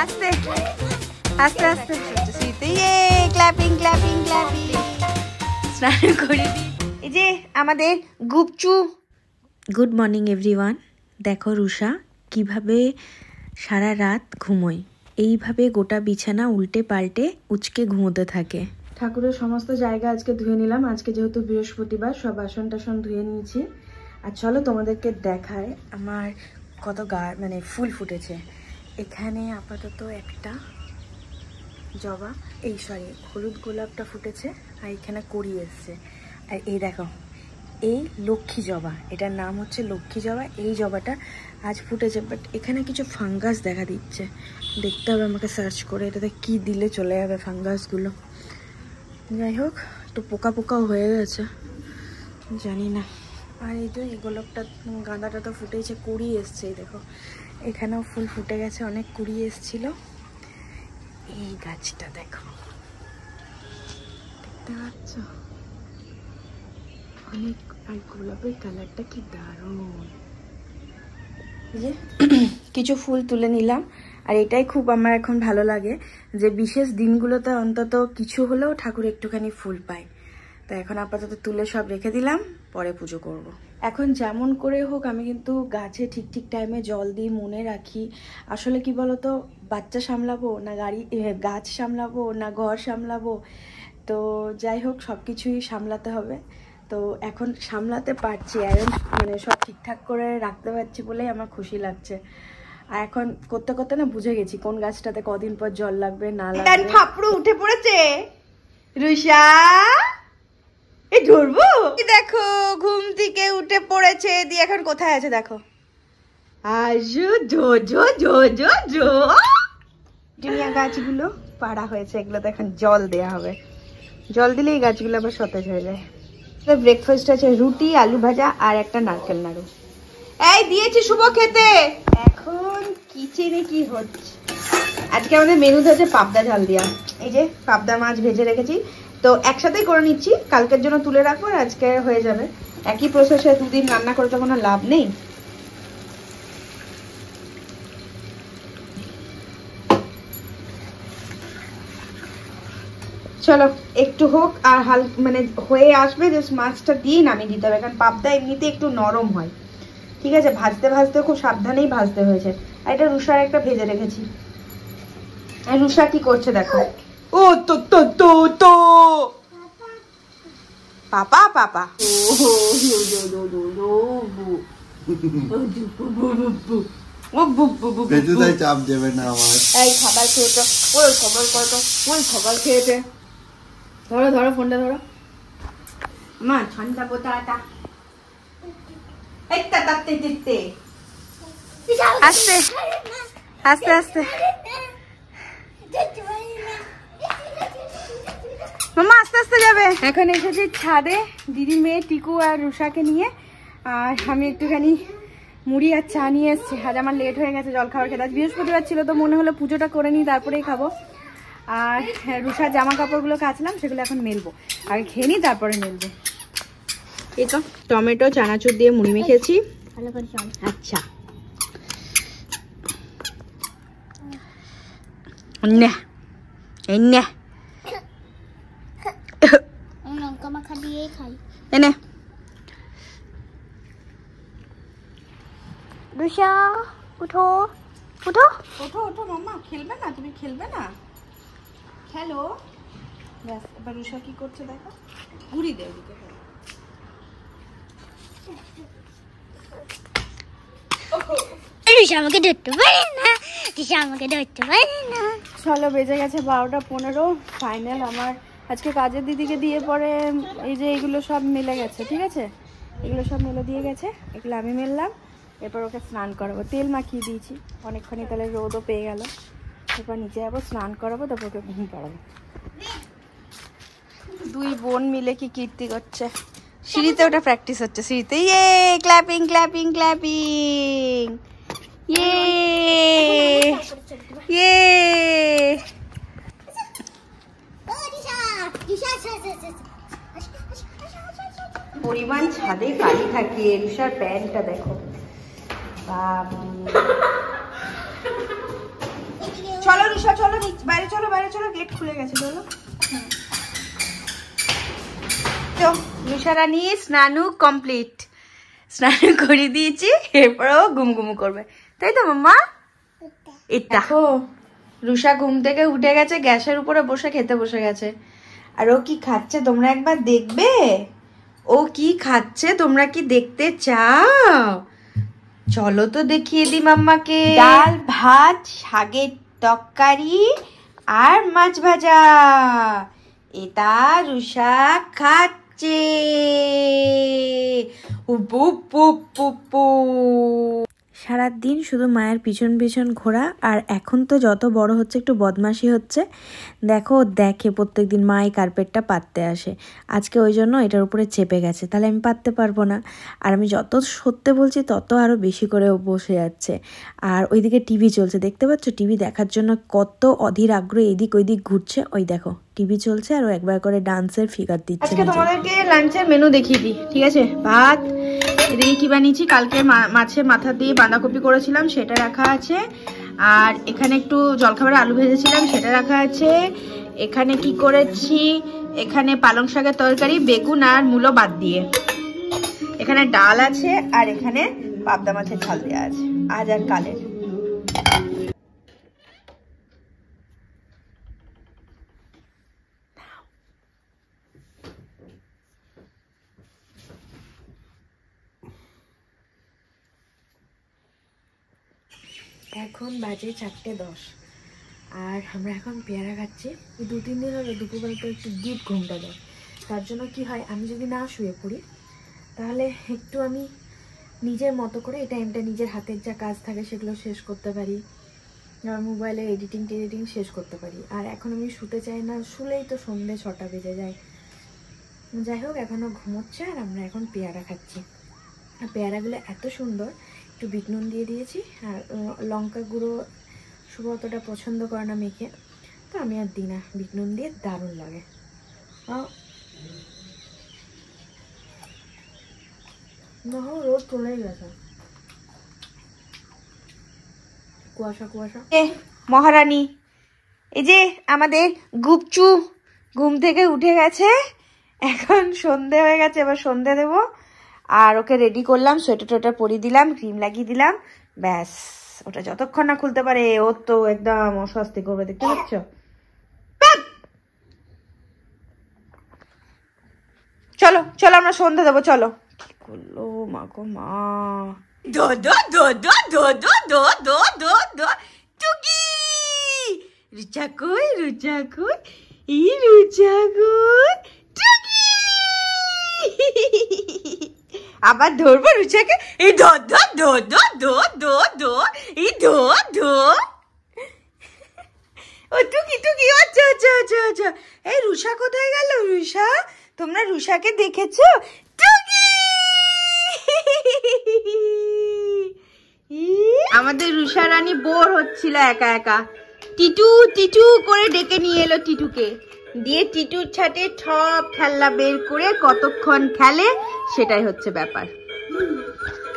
আস্তে আস্তে আস্তে শীতে ক্ল্যাপিং ক্ল্যাপিং ক্ল্যাপিং স্নান করে দিই। এই যে আমাদের গুপচু। Good morning everyone. দেখো রুষা কিভাবে সারা রাত ঘুমোয়, এইভাবে গোটা বিছানা উল্টে পাল্টে উচকে ঘুমোতে থাকে। ঠাকুরের সমস্ত জায়গা আজকে ধুয়ে নিলাম। আজকে যেহেতু বৃহস্পতিবার সব বাসন টাসন ধুয়ে নিয়েছি। আর চলো তোমাদেরকে দেখায় আমার কত মানে ফুল ফুটেছে। এখানে আপাতত একটা জবা, হলুদ গোলাপটা ফুটেছে, আর এখানে কড়ি এসছে। আর এই দেখো, এই লক্ষ্মী জবা, এটার নাম হচ্ছে লক্ষ্মী জবা। এই জবাটা আজ ফুটেছে, বাট এখানে কিছু ফাঙ্গাস দেখা দিচ্ছে। দেখতে হবে আমাকে সার্চ করে এটাতে কি দিলে চলে যাবে ফাঙ্গাসগুলো। যাই হোক, একটু পোকা পোকাও হয়ে গেছে, জানি না। আর এই তো এই গোলাপটা, গাঁদাটা তো ফুটেছে, কুড়ি এসছে। দেখো এখানেও ফুল ফুটে গেছে, অনেক কুড়ি এসছিল। এই গাছটা দেখো, দেখতে পাচ্ছ অনেক, আর গোলাপের কালারটা কি দারুণ। এই যে কিছু ফুল তুলে নিলাম। আর এটাই খুব আমার এখন ভালো লাগে যে বিশেষ দিনগুলোতে অন্তত কিছু হলেও ঠাকুর একটুখানি ফুল পায়। তো এখন আপাতত তুলে সব রেখে দিলাম, পরে পুজো করব। এখন যেমন করে হোক আমি কিন্তু গাছে ঠিক ঠিক টাইমে জল দিই, মনে রাখি। আসলে কি বলতো, বাচ্চা সামলাবো না গাছ সামলাবো না ঘর সামলাবো, তো যাই হোক সব কিছুই সামলাতে হবে। তো এখন সামলাতে পারছি, মানে সব ঠিকঠাক করে রাখতে পারছি বলেই আমার খুশি লাগছে। আর এখন করতে করতে না বুঝে গেছি কোন গাছটাতে কদিন পর জল লাগবে না লাগবে। ঠাকুর উঠে পড়েছে রুষা, এই ধরবো। দেখো ঘুম থেকে উঠে পড়েছে, দিয়ে এখন কোথায় আছে দেখো। আজু জো জো জো জো জো। জুনিয়া গাছগুলো পাড়া হয়েছে, এগুলোতে এখন জল দেয়া হবে। জল দিলে এই গাছগুলো আবার সতেজ হয়ে যায়। ব্রেকফাস্ট আছে রুটি, আলু ভাজা আর একটা নারকেল নাড়ু। এই দিয়েছি শুভ খেতে। এখন কিচেনে কি হচ্ছে, আজকে আমাদের মেনুতে হচ্ছে পাবদা ঝাল দিয়া। এই যে পাবদা মাছ ভেজে রেখেছি, তো একসাথেই করে নিচ্ছি, কালকের জন্য তুলে রাখবো, আর আজকে হয়ে যাবে। একই প্রসেসে দুদিন রান্না করে তো কোনো লাভ নেই। চলো একটু হোক, আর মানে হয়ে আসবে, জাস্ট মাছটা দিয়ে নামিয়ে দিতে হবে, কারণ পাবদা এমনিতে একটু নরম হয়। ঠিক আছে, ভাজতে ভাজতে খুব সাবধানেই ভাজতে হয়েছে। আর এটা রুষার একটা ভেজে রেখেছি। আর রুষা কি করছে দেখো। ও তো তো তো তো পাপা পাপা, চাপ দেবে না আমার। এই খাবার খেয়েছে, ওই খবর করতো, ওই খবর খেয়েছে। ধরো ধরো ফোনটা ধরো। মা ঠান্ডা বোতাটা আস্তে আস্তে আস্তে। মামা আস্তে আস্তে যাবে। এখন এসেছি ছাদে দিদি, মেয়ে, টিকু আর রুষাকে নিয়ে। আর আমি একটুখানি মুড়ি আর চা নিয়ে এসছি। আজ আমার লেট হয়ে গেছে জল খাবার খেতে। আজ বৃহস্পতিবার ছিল, তো মনে হলো পুজোটা করে নিই তারপরেই খাবো। আর রুষার জামা কাপড়গুলো কাচলাম, সেগুলো এখন মেলবো। আগে খেয়ে নিই তারপরে মেলবো। এই তো টমেটো চানাচুর দিয়ে মুড়ি মেখেছি। আচ্ছা এনে রুষা উঠো উঠো ওঠো ওঠো। মাম্মা খেলবে না, তুমি খেলবে না, খেলো। ব্যাস, এবার রুষা কি করছে দেখো, ঘুরি দে ওদিকে। আমাকে ধরতে পারে না, আমাকে ধরতে পারে না। চলো বেজে গেছে 12টা 15। ফাইনাল আমার আজকে কাজের দিদিকে দিয়ে পরে এই যে এগুলো সব মিলে গেছে। ঠিক আছে, এগুলো সব মেলে দিয়ে গেছে, এগুলো আমি মেললাম। এরপর ওকে স্নান করাবো, তেল মাখিয়ে দিয়েছি অনেকখানি, তাহলে রোদও পেয়ে গেল। এরপর নিচে যাবো, স্নান করাবো, তারপর ওকে ঘুম পাড়াবো। দুই বোন মিলে কি কীর্তি করছে। সিঁড়িতে ওটা প্র্যাকটিস হচ্ছে, সিঁড়িতে। ইয়ে ক্ল্যাপিং ক্ল্যাপিং ক্ল্যাপিং, ইয়ে ইয়ে। পরিমাণ ছাদে কালি থাকে। রুষার প্যান্টটা দেখো, চলো রিশা চলো, বাইরে চলো, বাইরে চলো, গেট খুলে গেছে, চলো। তো রিশা রানী স্নানু কমপ্লিট, স্নান করে দিয়েছি, এরপরেও ঘুমঘুমু করবে, তাই তো মাম্মা? এটা রুষা ঘুম থেকে উঠে গেছে, গ্যাসের উপরে বসে খেতে বসে গেছে। আর ও কি খাচ্ছে তোমরা একবার দেখবে? ও কি খাচ্ছে তোমরা কি দেখতে চাও? চলো তো দেখিয়ে দি মাম্মাকে। ডাল ভাত, শাকের তরকারি আর মাছ ভাজা, এটা রুষা খাচ্ছে। সারাদিন শুধু মায়ের পিছন পিছন ঘোরা, আর এখন তো যত বড় হচ্ছে একটু বদমাশি হচ্ছে। দেখো দেখে প্রত্যেকদিন মা এই কার্পেটটা পাততে আসে, আজকে ওই জন্য এটার উপরে চেপে গেছে, তাহলে আমি পাততে পারবো না। আর আমি যত সত্যি বলছি তত আরও বেশি করে ও বসে যাচ্ছে। আর ওইদিকে টিভি চলছে, দেখতে পাচ্ছ? টিভি দেখার জন্য কত অধীর আগ্রহ এদিক ওইদিক ঘুরছে। ওই দেখো টিভি চলছে আর ও একবার করে ডান্সের ফিগার দিচ্ছে। আজকে তোমাদেরকে লাঞ্চের মেনু দেখিয়ে দিই, ঠিক আছে? ভাত, এদিকে কি বানিয়েছি, কালকে মাছের মাথা দিয়ে বাঁধাকপি করেছিলাম সেটা রাখা আছে, আর এখানে একটু জলখাবারে আলু ভেজেছিলাম সেটা রাখা আছে। এখানে কি করেছি, এখানে পালং শাকের তরকারি, বেগুন আর মূলো বাদ দিয়ে, এখানে ডাল আছে, আর এখানে পাবদা মাছের ঝাল দেওয়া আছে আজ আর কালের। এখন বাজে 4:10 আর আমরা এখন পেয়ারা খাচ্ছি। 2-3 দিন হলো দুপুরবেলা তো একটু ডিপ ঘুমটা দেয়, তার জন্য কি হয়, আমি যদি না শুয়ে পড়ি তাহলে একটু আমি নিজের মতো করে এই টাইমটা নিজের হাতের যা কাজ থাকে সেগুলো শেষ করতে পারি, মোবাইলে এডিটিং শেষ করতে পারি। আর এখন আমি শুতে চাই না, শুলেই তো সন্ধ্যে 6টা বেজে যায়। যাই হোক, এখনও ঘুমোচ্ছে আর আমরা এখন পেয়ারা খাচ্ছি। আর পেয়ারাগুলো এত সুন্দর, একটু বিট নুন দিয়ে দিয়েছি, আর লঙ্কা গুঁড়ো শুভ অতটা পছন্দ করে না মেখে, তো আমি আর দিই না, বিট নুন দিয়ে দারুণ লাগে। রোদ চলেই গেছে, কুয়াশা কুয়াশা। মহারানী এই যে আমাদের গুপচু ঘুম থেকে উঠে গেছে, এখন সন্ধে হয়ে গেছে, এবার সন্ধে দেবো। আর ওকে রেডি করলাম, সোয়েটার টোয়েটার পরিয়ে দিলাম, ক্রিম লাগিয়ে দিলাম, ব্যাস। ওটা যতক্ষণ না খুলতে পারে ও তো একদম অস্বস্তি করবে, দেখতে পাচ্ছ? চলো চলো আমরা সন্ধে দেবো, চলো। কি করলো মা গো মা, দো দো দো দো দো দো দো দো দো দো টুকি, রুচা কই, রুচা কই, ই রুচা কই, টুকি। আবার ধরবো রুচাকে, এই ধো ধো ধো ধো ধো ধো ধো, এই ধো ধো। ও টুকি টুকি, আচ্ছা আচ্ছা আচ্ছা আচ্ছা। এই রুষা কোথায় গেল? রুষা, তোমরা রুষাকে দেখেছো? টুকি, আমাদের রুষা রানী বোর হচ্ছিল একা একা, টিটু টিটু করে ডেকে নিয়ে এলো টিটুকে, দিয়ে টিটুর ছাটে সব খেলনা বের করে কতক্ষণ খেলে সেটাই হচ্ছে ব্যাপার।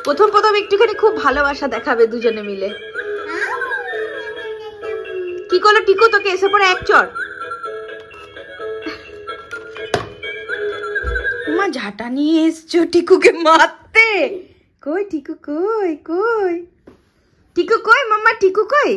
প্রথম প্রথম একটুখানি খুব ভালোবাসা দেখাবে দুজনে মিলে। কি করলো টিকু, তোকে এসে পড়ে এক চড়। তোমার ঝাঁটা নিয়ে এসছো টিকুকে মারতে? কই টিকু, কই কই টিকু, কই মাম্মা টিকু, কই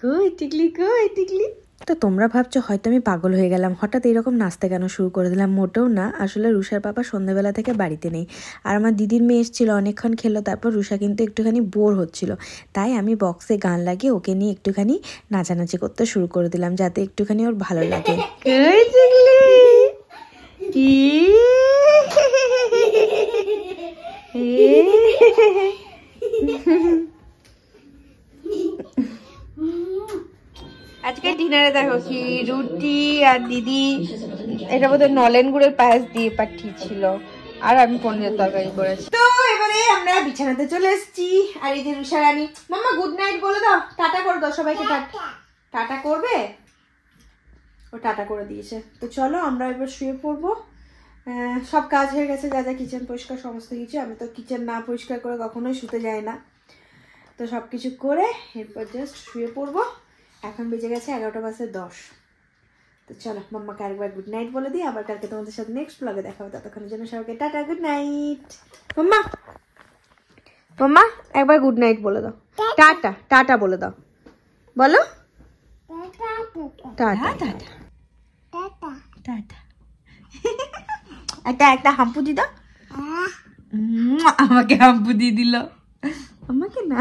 কই টিকলি, কই টিকলি। তো তোমরা ভাবছো হয়তো আমি পাগল হয়ে গেলাম, হঠাৎ এরকম নাচতে কেন শুরু করে দিলাম। মোটেও না, আসলে রুষার বাবা সন্ধ্যাবেলা থেকে বাড়িতে নেই, আর আমার দিদির মেয়ে এসেছিলো, অনেকক্ষণ খেলো, তারপর রুষা কিন্তু একটুখানি বোর হচ্ছিল, তাই আমি বক্সে গান লাগিয়ে ওকে নিয়ে একটুখানি নাচানাচি করতে শুরু করে দিলাম, যাতে একটুখানি ওর ভালো লাগে। আজকে ডিনারে দেখো কি, রুটি আর দিদি এটা বোধহয় নলেন গুড়ের পায়েস দিয়ে পাঠিয়েছিল, আর আমি পনিরের তরকারি করেছি। তো এবারে আমরা বিছানাতে চলে এসেছি, আর এই যে রুষা রানী, মাম্মা গুড নাইট বলে দাও, টাটা করে দাও সবাইকে। টাটা করবে? ও টাটা করে দিয়েছে। তো চলো আমরা এবার শুয়ে পড়বো। সব কাজ হয়ে গেছে, যা যা কিচেন পরিষ্কার সমস্ত কিছু। আমি তো কিচেন না পরিষ্কার করে কখনোই শুতে যাই না, তো সব কিছু করে এরপর জাস্ট শুয়ে পড়বো। এখন বেজে গেছে 11:10। তো চলো মাম্মাকে আরেকবার গুড নাইট বলে দিই, আবার কালকে তোমাদের সাথে নেক্সট ব্লগে দেখা হবে। ততক্ষণের জন্য সবাইকে টাটা, গুড নাইট। মাম্মা মাম্মা একবার গুড নাইট বলে দাও, টাটা টাটা বলে দাও, বলো টাটা টাটা টাটা। একটা হাম্পু দি দাও। আমাকে হাম্পু দিয়ে দিল, আমাকে না।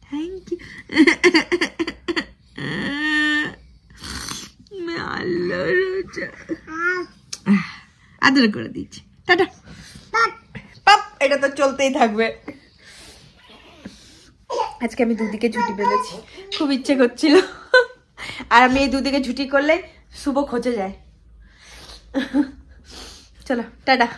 Thank you. আদর করে দিচ্ছি, টাটা। পাপ এটা তো চলতেই থাকবে। আজকে আমি দুদিকে ঝুটি বেঁধেছি, খুব ইচ্ছে করছিল, আর আমি এই দুদিকে ঝুটি করলে শুভ খোঁজে যায়। চলো টাটা।